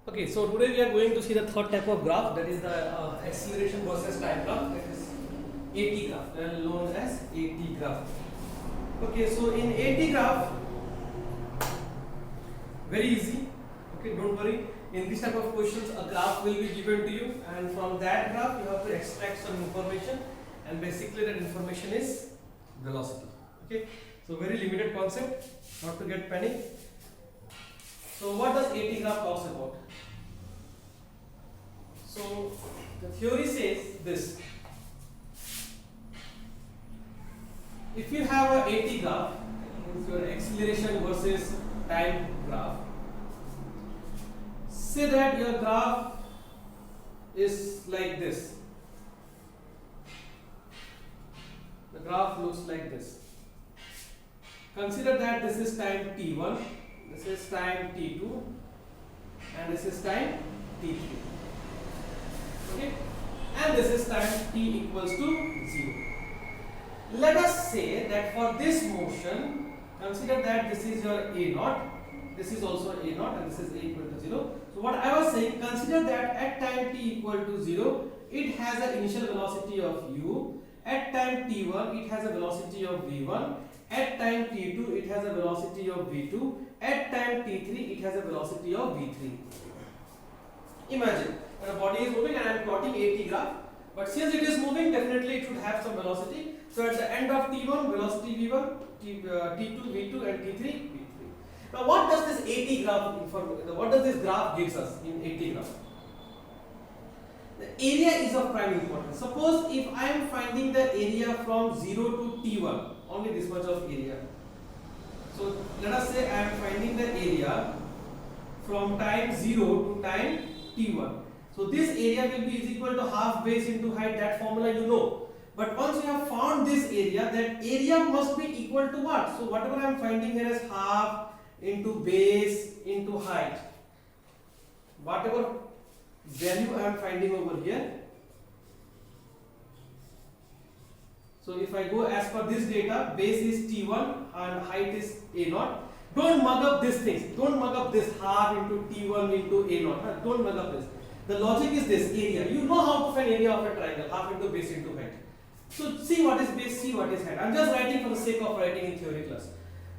Okay, so today we are going to see the third type of graph, that is the acceleration versus time graph, that is AT graph, known as AT graph. Okay, so in AT graph, very easy. Okay, don't worry. In this type of questions, a graph will be given to you, and from that graph, you have to extract some information, and basically that information is velocity. Okay, so very limited concept, not to get panic. So what does AT graph talks about? So the theory says this: if you have a AT graph, means your acceleration versus time graph. Say that your graph is like this. The graph looks like this. Consider that this is time t1, this is time t2, and this is time t3. Okay, and this is time t equals to 0. Let us say that for this motion, consider that this is your a naught, this is also a naught, and this is a equal to 0. So what I was saying, consider that at time t equal to 0, it has an initial velocity of u. At time t1, it has a velocity of v1. At time t2, it has a velocity of v2. At time t3, it has a velocity of v3. Imagine when a body is moving and I am plotting AT graph, but since it is moving, definitely it should have some velocity. So at the end of t1, velocity v1, t2 v2, and t3 v3. Now what does this AT graph inform? What does this graph gives us in AT graph? The area is of prime importance. Suppose if I am finding the area from 0 to t1, only this much of area. So let us say I am finding the area from time 0 to time t1. So this area will be is equal to half base into height. That formula you know. But once you have found this area, that area must be equal to what? So whatever I am finding here is half into base into height. Whatever value I am finding over here. So if I go as per this data, base is t1 and height is a naught. Don't mug up these things. Don't mug up this half into t1 into a naught. Don't mug up this. The logic is this: area. You know how to find area of a triangle, half into base into height. So see what is base, see what is height. I'm just writing for the sake of writing in theory class.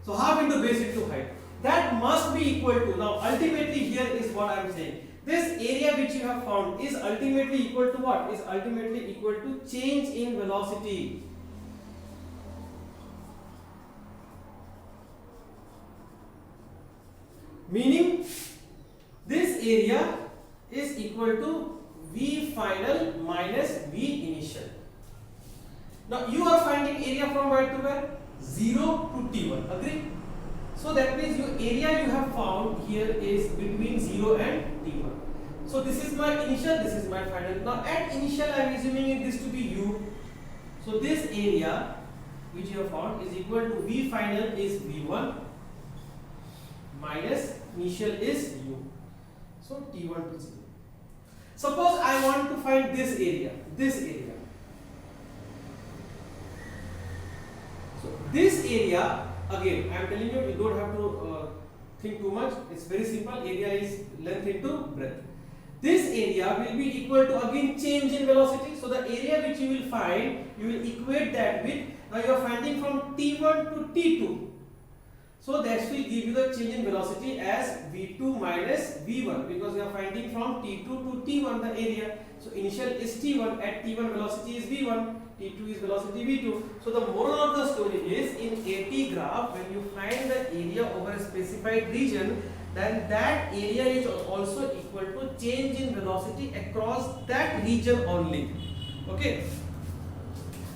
So half into base into height. That must be equal to, now ultimately here is what I am saying. This area which you have found is ultimately equal to what? Is ultimately equal to change in velocity. Meaning this area is equal to V final minus V initial. Now you are finding area from where to where? 0 to t1. Agree? So that means your area you have found here is between 0 and t1. So this is my initial, this is my final. Now at initial I am assuming this to be u. So this area which you have found is equal to V final is v1 minus initial is u. So t1 to 0. Suppose I want to find this area, this area. So this area, again I am telling you, you don't have to think too much. It's very simple. Area is length into breadth. This area will be equal to again change in velocity. So the area which you will find, you will equate that with, now you are finding from t1 to t2. So that will give you the change in velocity as v2 minus v1, because you are finding from t2 to t1 the area. So initial is t1, at t1 velocity is v1, t2 is velocity v2. So the moral of the story is, in AT graph, when you find the area over a specified region, then that area is also equal to change in velocity across that region only. Okay.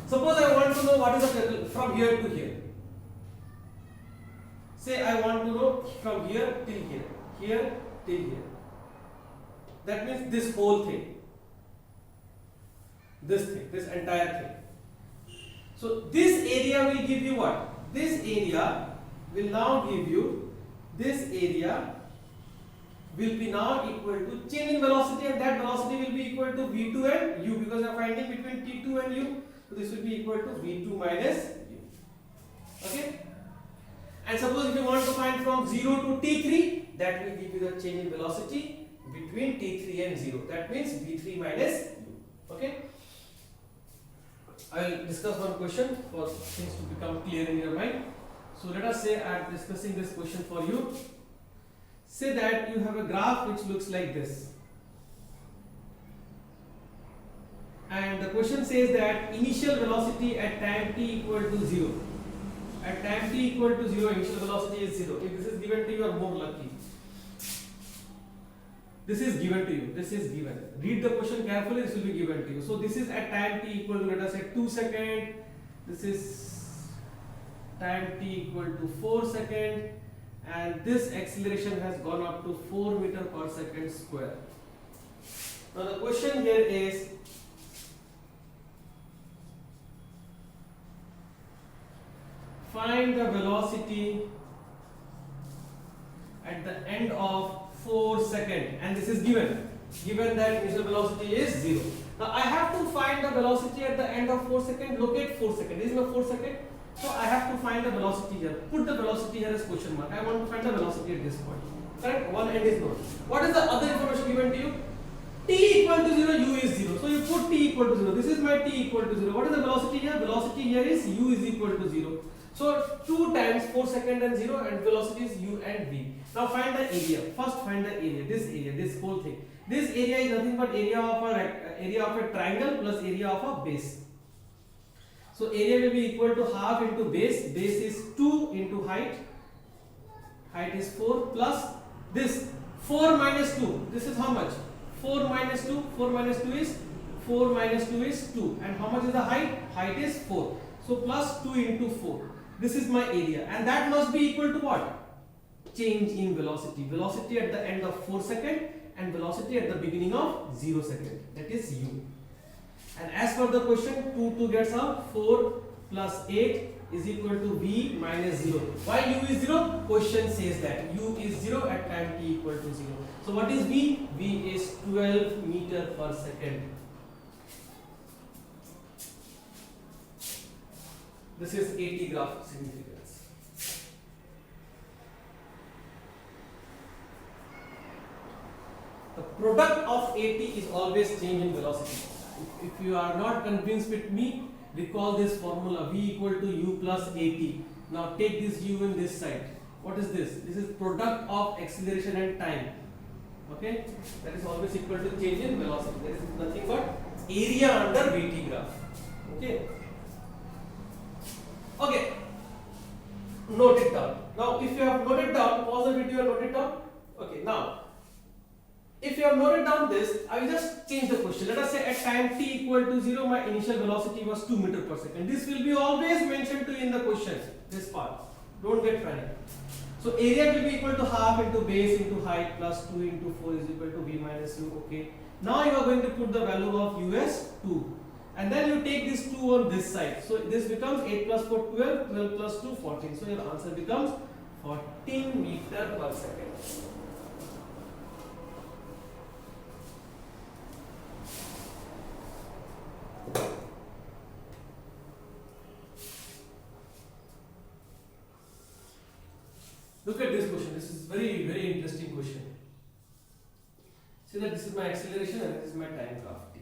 Suppose I want to know what is the from here to here. Say I want to know from here till here, here till here. That means this whole thing, this thing, this entire thing. So this area will give you what? This area will now give you, this area will be now equal to change in velocity, and that velocity will be equal to v2 and u, because you are finding between t2 and u. So this will be equal to v2 minus u. Okay. And suppose if you want to find from 0 to t3, that will give you the change in velocity between t3 and 0. That means v3 minus u. Okay. I will discuss one question for things to become clear in your mind. So let us say I am discussing this question for you. Say that you have a graph which looks like this. And the question says that initial velocity at time t equal to 0. At time t equal to 0, initial velocity is 0. If this is given to you, you are more lucky. This is given to you. This is given. Read the question carefully. This will be given to you. So this is at time t equal to, let us say, 2 seconds. This is time t equal to 4 seconds. And this acceleration has gone up to 4 meter per second square. Now the question here is, find the velocity at the end of 4 seconds, and this is given that initial velocity is 0. Now I have to find the velocity at the end of 4 seconds. Locate 4 seconds. This is my 4 seconds. So I have to find the velocity here. Put the velocity here as question mark. I want to find the velocity at this point. Correct? One end is known. What is the other information given to you? T equal to 0, u is 0. So you put t equal to 0. This is my t equal to 0. What is the velocity here? Velocity here is u is equal to 0. So 2 times 4 seconds and 0, and velocity is u and v. Now find the area. First find the area. This whole thing. This area is nothing but area of a triangle plus area of a base. So area will be equal to half into base. Base is 2 into height. Height is 4 plus this 4 minus 2. This is how much? 4 minus 2. 4 minus 2 is 4 minus 2 is 2. And how much is the height? Height is 4. So plus 2 into 4. This is my area, and that must be equal to what? Change in velocity. Velocity at the end of 4 seconds and velocity at the beginning of 0 second. That is u. And as per the question, 2 gets out. 4 plus 8 is equal to v minus 0. Why u is 0? Question says that u is 0 at time t equal to 0. So what is v? V is 12 meter per second. This is AT graph significance. The product of AT is always change in velocity. If you are not convinced with me, recall this formula, v equal to u plus AT. Now take this u in this side. What is this? This is product of acceleration and time. Okay, that is always equal to change in velocity. That is nothing but area under VT graph. Okay. Okay, note it down. Now, if you have noted down, pause the video and note it down. Okay, now, if you have noted down this, I will just change the question. Let us say at time t equal to 0, my initial velocity was 2 meter per second. This will be always mentioned to you in the question, this part. Don't get panicked. So, area will be equal to half into base into height plus 2 into 4 is equal to v minus u. Okay. Now, you are going to put the value of u as 2. And then you take this 2 on this side. So this becomes 8 plus 4, 12, 12 plus 2, 14. So your answer becomes 14 meter per second. Look at this question. This is very, very interesting question. See that this is my acceleration and this is my time graph t.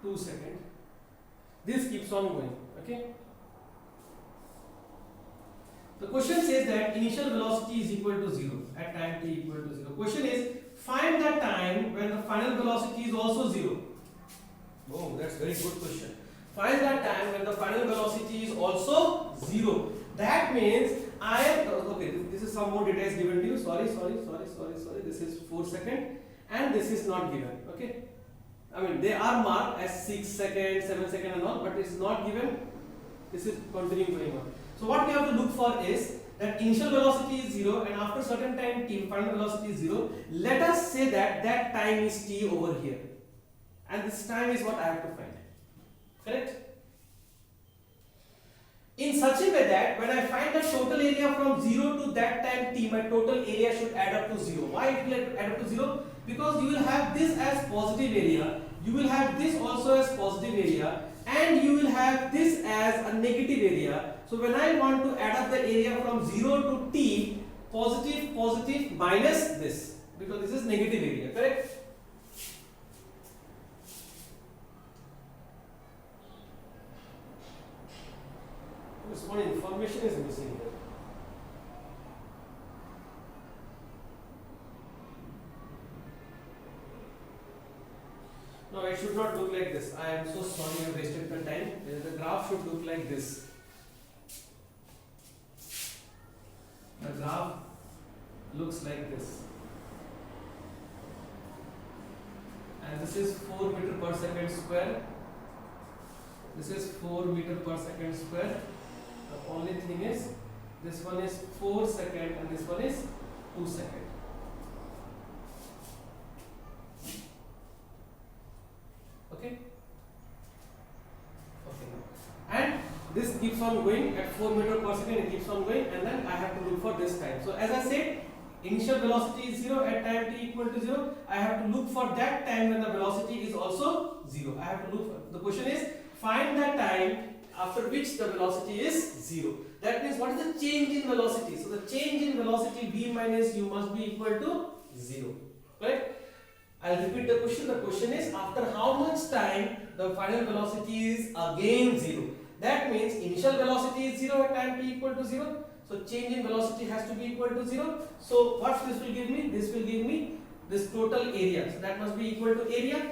2 seconds. This keeps on going. Okay. The question says that initial velocity is equal to 0 at time t equal to 0. Question is, find the time when the final velocity is also 0. Oh, that's very good question. Find that time when the final velocity is also 0. That means I am, okay, this is some more details given to you. Sorry. This is 4 seconds and this is not given. Okay. I mean, they are marked as 6 seconds, 7 seconds and all, but it's not given. This is continuing going on. So what we have to look for is that initial velocity is 0 and after certain time t, final velocity is 0. Let us say that that time is t over here. And this time is what I have to find. Correct? In such a way that when I find the total area from 0 to that time t, my total area should add up to 0. Why it will add up to 0? Because you will have this as positive area, you will have this also as positive area, and you will have this as a negative area. So when I want to add up the area from 0 to t, positive minus this, because this is negative area, correct? This one information is missing here. No, it should not look like this. I am so sorry I wasted my time. The graph should look like this. The graph looks like this. And this is 4 meter per second square. This is 4 meter per second square. The only thing is, this one is 4 second and this one is 2 second. Okay. And this keeps on going at 4 meter per second, it keeps on going, and then I have to look for this time. So as I said, initial velocity is 0 at time t equal to 0. I have to look for that time when the velocity is also 0. I have to look for, the question is, find the time after which the velocity is 0. That means what is the change in velocity? So the change in velocity v minus u must be equal to 0. Right? I'll repeat the question. The question is, after how much time the final velocity is again 0. That means initial velocity is 0 at time t equal to 0. So change in velocity has to be equal to 0. So what this will give me? This will give me this total area. So that must be equal to area.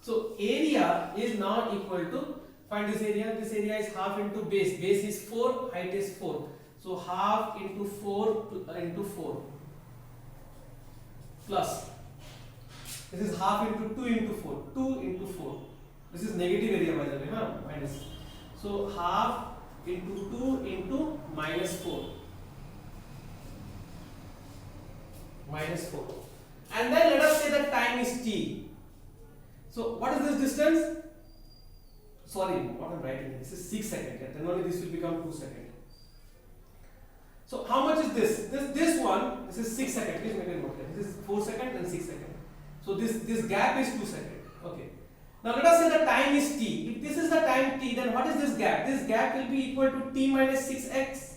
So area is now equal to, find this area. This area is half into base. Base is 4, height is 4. So half into 4 into 4 plus. This is half into 2 into 4. 2 into 4. This is negative area by the way, huh? Minus. So half into 2 into minus 4. Minus 4. And then let us say that time is t. So what is this distance? Sorry, what I'm writing. This is 6 seconds. Then only this will become 2 seconds. So how much is this? This one, this is 6 seconds. Please make a note here. This is 4 seconds and 6 seconds. So this gap is 2 seconds. Okay. Now let us say the time is t. If this is the time t, then what is this gap? This gap will be equal to t minus 6x.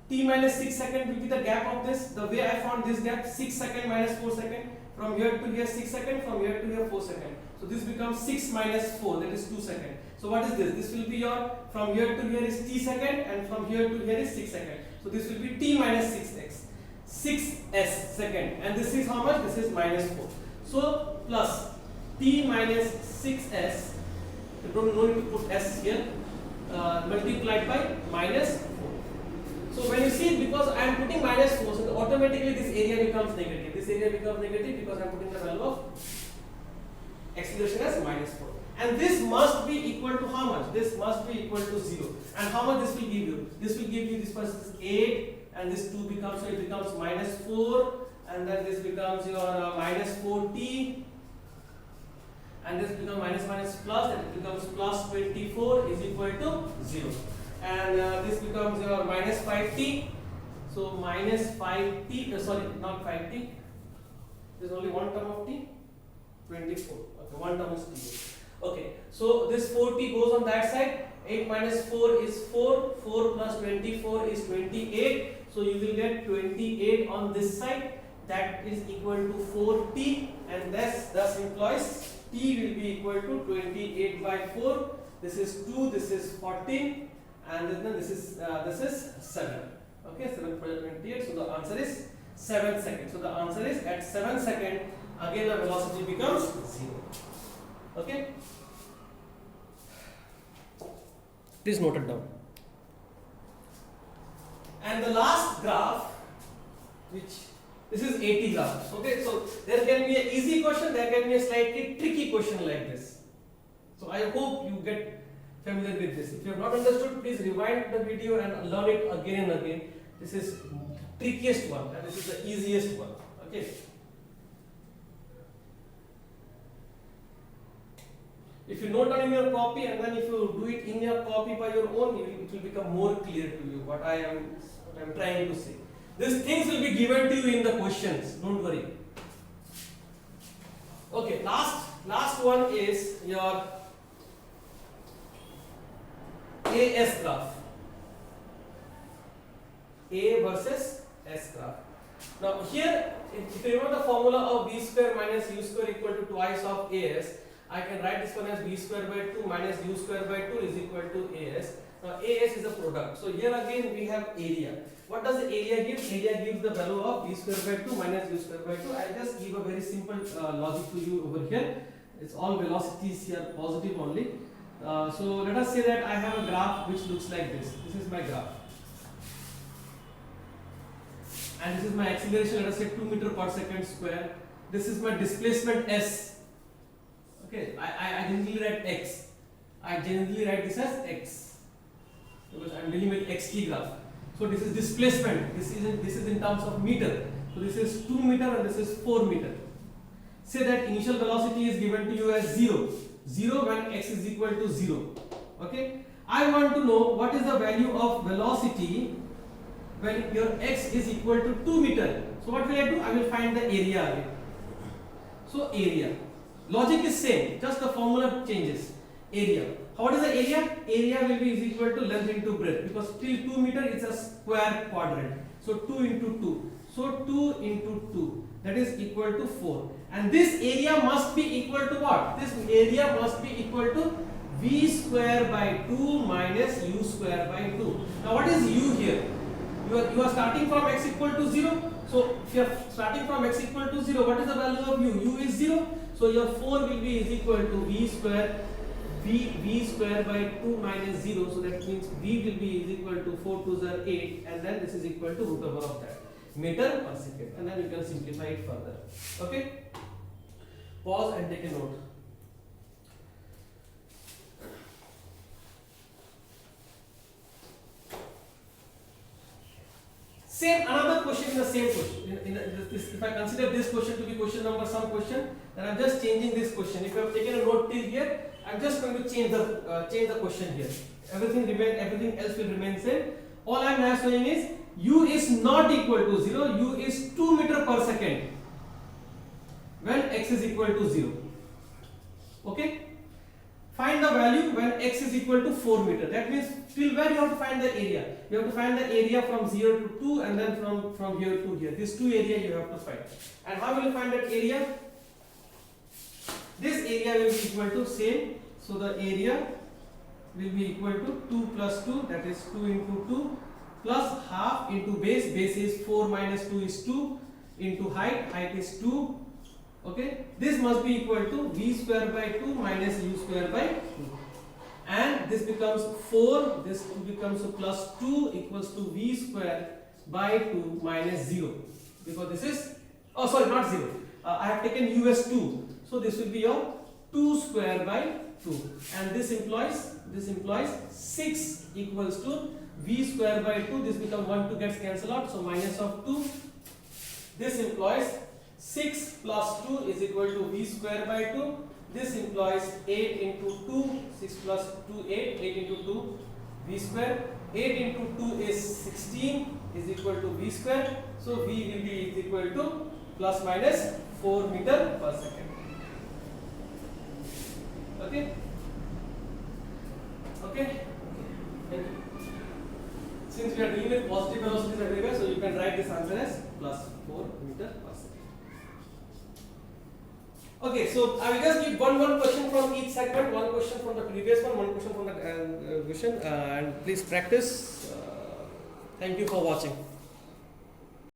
T minus 6 second will be the gap of this. The way I found this gap, 6 second minus 4 second. From here to here 6 second, from here to here 4 second. So this becomes 6 minus 4, that is 2 second. So what is this? This will be your, from here to here is t second, and from here to here is 6 second. So this will be t minus 6x. 6s second, and this is how much? This is minus 4. So plus t minus 6s, you don't need to put s here, multiplied by minus 4. So when you see, because I am putting minus 4, so automatically this area becomes negative. This area becomes negative because I am putting the value of acceleration as minus 4. And this must be equal to how much? This must be equal to 0. And how much this will give you? This will give you, this is 8, and this 2 becomes, so it becomes minus 4, and then this becomes your minus 4t, and this becomes minus plus, and it becomes plus 24 is equal to 0. And this becomes your minus 5t. So minus 5t, sorry, not 5t. There is only one term of t. 24. Okay, one term is t. Okay, so this 4t goes on that side. 8 minus 4 is 4. 4 plus 24 is 28. So you will get 28 on this side. That is equal to 4t, and thus implies t will be equal to 28 by 4. This is 2. This is 14. And then this is 7. Okay, 7 for 28. So the answer is 7 seconds. So the answer is at 7 seconds, again the velocity becomes 0. Okay, please note it down. And the last graph, which this is AT graph. Okay, so there can be an easy question, there can be a slightly tricky question like this. So I hope you get familiar with this. If you have not understood, please rewind the video and learn it again and again. This is trickiest one and this is the easiest one. Okay. If you note down in your copy and then if you do it in your copy by your own, it will become more clear to you what I am trying to say. These things will be given to you in the questions. Don't worry. Okay. Last one is your AS graph. A versus S graph. Now here, if you remember the formula of V square minus U square equal to twice of AS, I can write this one as V square by 2 minus U square by 2 is equal to AS. Now AS is a product. So here again we have area. What does the area give? Area gives the value of V square by 2 minus U square by 2. I'll just give a very simple logic to you over here. It's all velocities here positive only. So let us say that I have a graph which looks like this. This is my graph. And this is my acceleration, let us say 2 meter per second square. This is my displacement S. Okay, I generally write X. I generally write this as X because I am dealing with XT graph. So this is displacement. This is in terms of meter. So this is 2 meter and this is 4 meter. Say that initial velocity is given to you as 0. 0 when x is equal to 0. Okay. I want to know what is the value of velocity when your x is equal to 2 meter. So what will I do? I will find the area again. So area. Logic is same, just the formula changes. Area. What is the area? Area will be is equal to length into breadth because till 2 meter it's a square quadrant. So 2 into 2. So 2 into 2 that is equal to 4. And this area must be equal to what? This area must be equal to V square by 2 minus U square by 2. Now what is U here? You are starting from x equal to 0. So if you are starting from x equal to 0, what is the value of U? U is 0. So your 4 will be is equal to V square by 2 minus 0. So that means V will be is equal to 4 to the 8 and then this is equal to root over of that. Meter per second. And then you can simplify it further. Okay. Pause and take a note. Same another question in the same question. If I consider this question to be question number some question, then I'm just changing this question. If you have taken a note till here, I'm just going to change the question here. Everything else will remain same. All I'm now saying is U is not equal to 0. U is 2 meter per second when x is equal to 0. Okay. Find the value when x is equal to 4 meter. That means till where you have to find the area. You have to find the area from 0 to 2 and then from here to here. These two area you have to find. And how will you find that area? This area will be equal to same. So the area will be equal to 2 plus 2, that is 2 into 2 plus half into base. Base is 4 minus 2 is 2 into height. Height is 2. Okay, this must be equal to V square by 2 minus U square by 2. And this becomes 4, this becomes plus 2 equals to V square by 2 minus 0. Because this is, oh sorry, not 0. I have taken U as 2. So this will be your 2 square by 2. And this implies 6 equals to V square by 2. This becomes 1, 2 gets cancelled out. So minus of 2. This implies 6 plus 2 is equal to V square by 2. This implies 8 into 2, 6 plus 2, 8, 8 into 2, V square. 8 into 2 is 16 is equal to V square. So V will be is equal to plus minus 4 meter per second. Okay? Okay? Thank you. Since we are dealing with positive velocities everywhere, so you can write this answer as plus 4 meter per second. Okay, so I will just give one question from each segment, one question from the previous one question from the question, and please practice. Thank you for watching.